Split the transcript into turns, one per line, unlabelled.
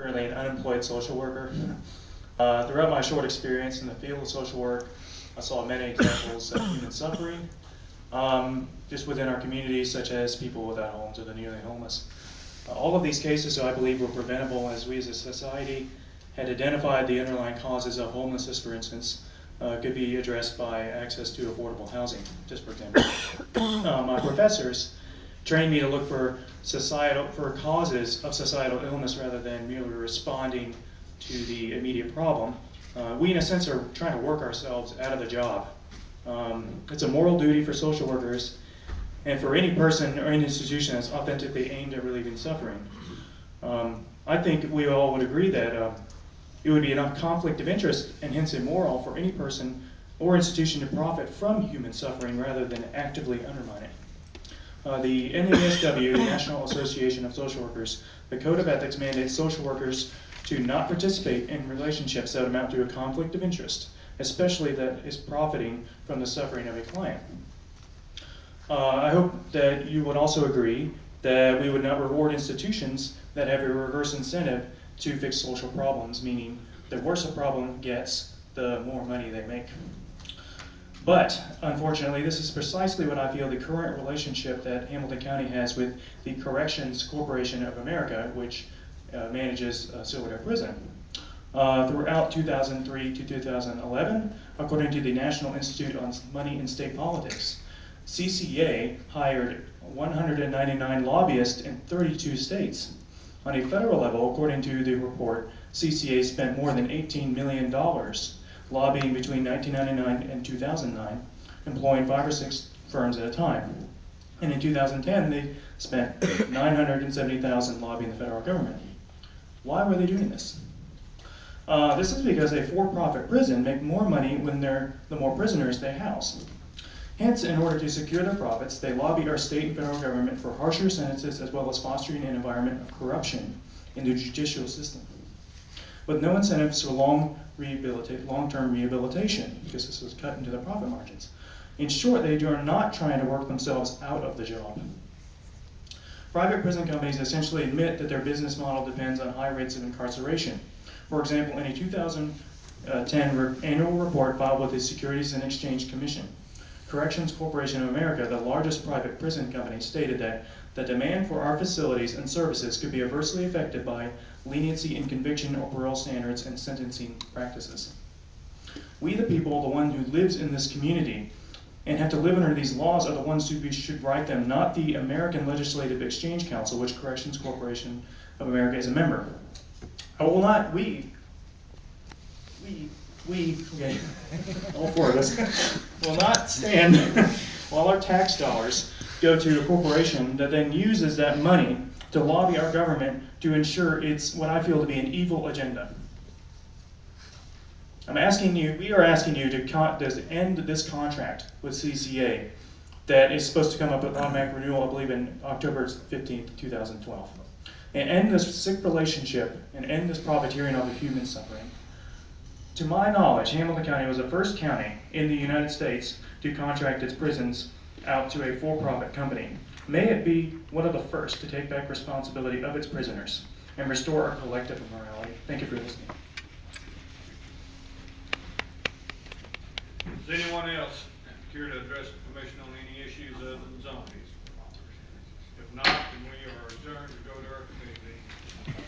currently an unemployed social worker. Throughout my short experience in the field of social work, I saw many examples of human suffering, just within our communities, such as people without homes or the nearly homeless. All of these cases, I believe, were preventable as we as a society had identified the underlying causes of homelessness, for instance, could be addressed by access to affordable housing, just for example. My professors trained me to look for causes of societal illness rather than merely responding to the immediate problem. We, in a sense, are trying to work ourselves out of the job. It's a moral duty for social workers and for any person or any institution that's authentically aimed at relieving suffering. I think we all would agree that it would be enough conflict of interest and hence immoral for any person or institution to profit from human suffering rather than actively undermine it. The NASW, the National Association of Social Workers, the Code of Ethics mandates social workers to not participate in relationships that amount to a conflict of interest, especially that is profiting from the suffering of a client. I hope that you would also agree that we would not reward institutions that have a reverse incentive to fix social problems, meaning the worse a problem gets, the more money they make. But, unfortunately, this is precisely what I feel the current relationship that Hamilton County has with the Corrections Corporation of America, which manages Silverdale Prison. Throughout 2003 to 2011, according to the National Institute on Money and State Politics, CCA hired 199 lobbyists in 32 states. On a federal level, according to the report, CCA spent more than $18 million lobbying between 1999 and 2009, employing 5 or 6 firms at a time. And in 2010, they spent $970,000 lobbying the federal government. Why were they doing this? This is because a for-profit prison make more money when the more prisoners they house. Hence, in order to secure their profits, they lobby our state and federal government for harsher sentences as well as fostering an environment of corruption in the judicial system, with no incentives for long-term rehabilitation, because this was cut into the profit margins. In short, they are not trying to work themselves out of the job. Private prison companies essentially admit that their business model depends on high rates of incarceration. For example, in a 2010 annual report filed with the Securities and Exchange Commission, Corrections Corporation of America, the largest private prison company, stated that the demand for our facilities and services could be adversely affected by leniency in conviction or parole standards and sentencing practices. We, the people, the one who lives in this community and have to live under these laws, are the ones who should write them, not the American Legislative Exchange Council, which Corrections Corporation of America is a member. I will not, okay, all 4 of us, will not stand while our tax dollars go to a corporation that then uses that money to lobby our government to ensure it's what I feel to be an evil agenda. We are asking you to end this contract with CCA that is supposed to come up with automatic renewal, I believe, in October 15th, 2012. And end this sick relationship and end this profiteering of human suffering. To my knowledge, Hamilton County was the first county in the United States to contract its prisons out to a for-profit company. May it be one of the first to take back responsibility of its prisoners and restore our collective morality. Thank you for listening.
Does anyone else care to address the commission on any issues other than zoning? If not, then we are adjourned to go to our committee meeting.